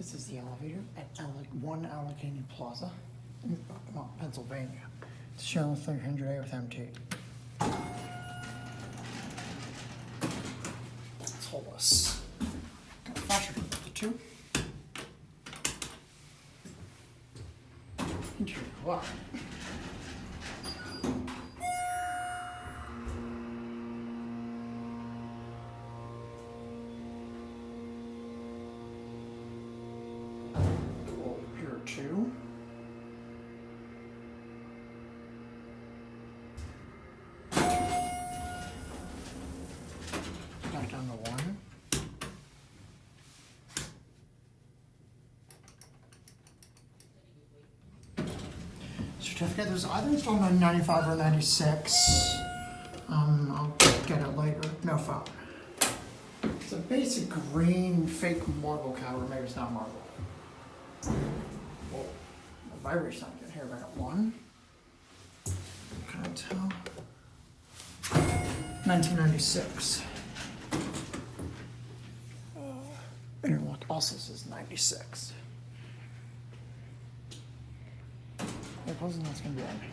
This is the elevator at Allegheny Plaza in Oakmont, Pennsylvania. It's Schindler 300A with MT. Let's hold this. Got a flasher to 2. And here you are. Here 2. Back down to 1. Certificate, there's either installed in 95 or 96. I'll get it later. No phone. It's a basic green fake marble cover. Maybe it's not marble. Well, the vibration's not good. Here, I got 1. Can I tell? 1996. Interlock also says 96. It wasn't that's gonna be on me.